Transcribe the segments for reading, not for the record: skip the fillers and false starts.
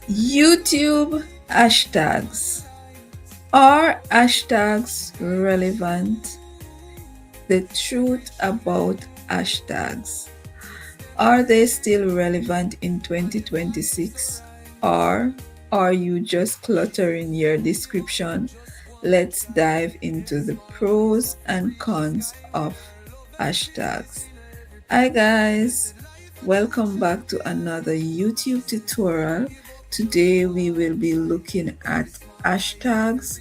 YouTube hashtags. Are hashtags relevant? The truth about hashtags. Are they still relevant in 2026? Or are you just cluttering your description? Let's dive into the pros and cons of hashtags. Hi guys, welcome back to another YouTube tutorial. Today we will be looking at hashtags,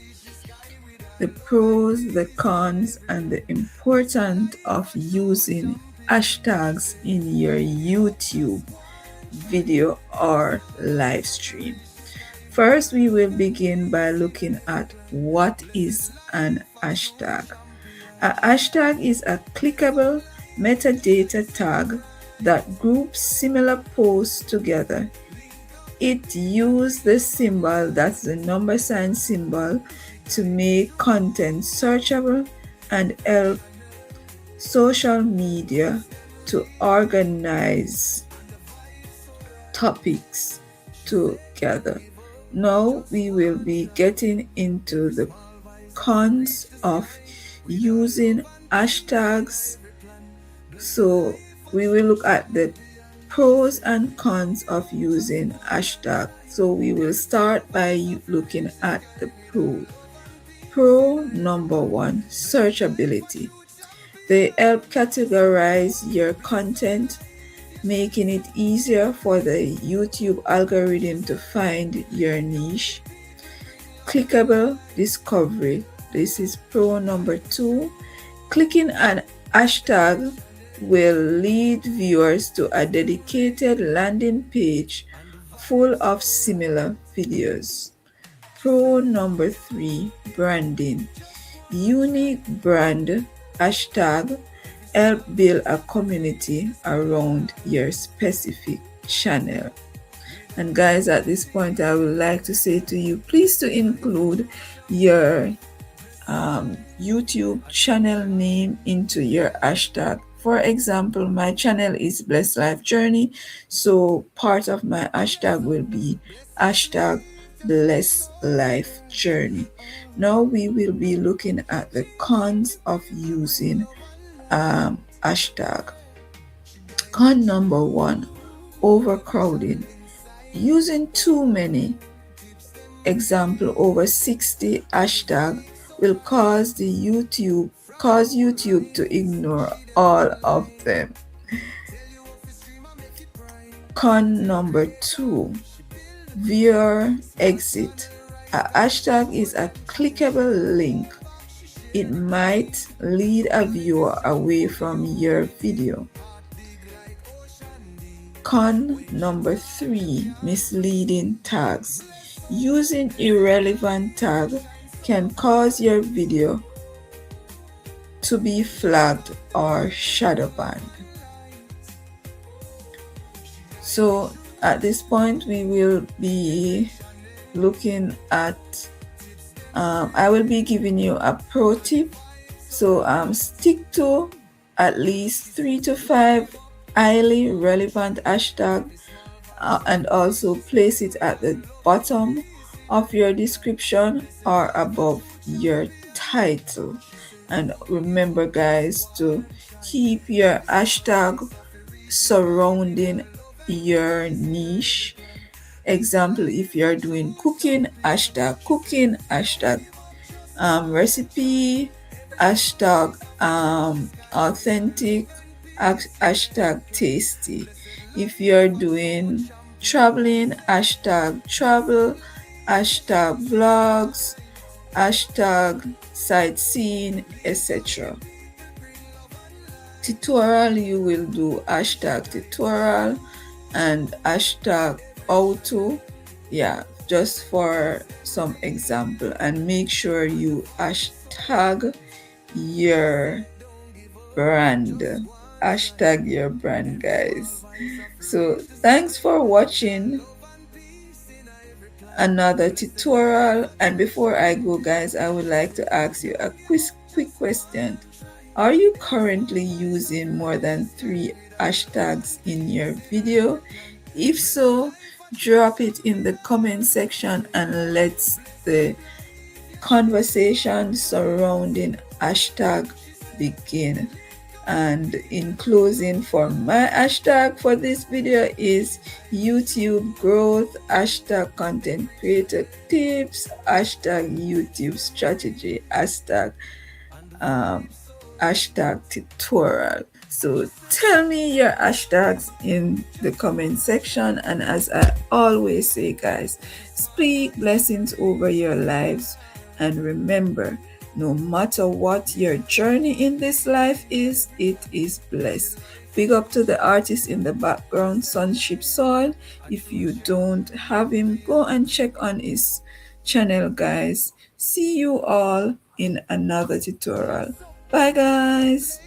the pros, the cons, and the importance of using hashtags in your YouTube video or live stream. First, we will begin by looking at what is an hashtag. A hashtag is a clickable metadata tag that groups similar posts together. It uses the symbol, that's the number sign symbol, to make content searchable and help social media to organize topics together. Now we will be getting into the cons of using hashtags. So we will look at the pros and cons of using hashtags. So we will start by looking at the pro. Pro number one, searchability. They help categorize your content, making it easier for the YouTube algorithm to find your niche. Clickable discovery. This is pro number two. Clicking an hashtag will lead viewers to a dedicated landing page full of similar videos. Pro number three, branding. Unique brand hashtag help build a community around your specific channel. And guys, at this point I would like to say to you, please to include your YouTube channel name into your hashtag. For example, my channel is Blessed Life Journey, so part of my hashtag will be hashtag Blessed Life Journey. Now we will be looking at the cons of using hashtag. Con number one, overcrowding. Using too many, example over 60 hashtag, will cause YouTube to ignore all of them. Con number two, viewer exit. A hashtag is a clickable link. It might lead a viewer away from your video. Con number three, misleading tags. Using irrelevant tags can cause your video to be flagged or shadow banned. So at this point we will be looking at I will be giving you a pro tip. So stick to at least 3 to 5 highly relevant hashtags and also place it at the bottom of your description or above your title. And remember guys to keep your hashtag surrounding your niche. Example, if you're doing cooking, hashtag cooking, hashtag recipe, hashtag authentic, hashtag tasty. If you're doing traveling, hashtag travel, hashtag vlogs, hashtag sightseeing, etc. Tutorial, you will do hashtag tutorial and hashtag how to, just for some example. And make sure you hashtag your brand, hashtag your brand guys. So thanks for watching another tutorial. And before I go guys, I would like to ask you a quick question. Are you currently using more than 3 hashtags in your video? If so, drop it in the comment section and let's the conversation surrounding hashtag begin. And in closing, for my hashtag for this video is YouTube growth, hashtag content creator tips, hashtag YouTube strategy, um, hashtag tutorial. So tell me your hashtags in the comment section. And as I always say, guys, speak blessings over your lives. And remember, no matter what your journey in this life is, it is blessed. Big up to the artist in the background, Sonship Soul. If you don't have him, go and check on his channel, guys. See you all in another tutorial. Bye, guys.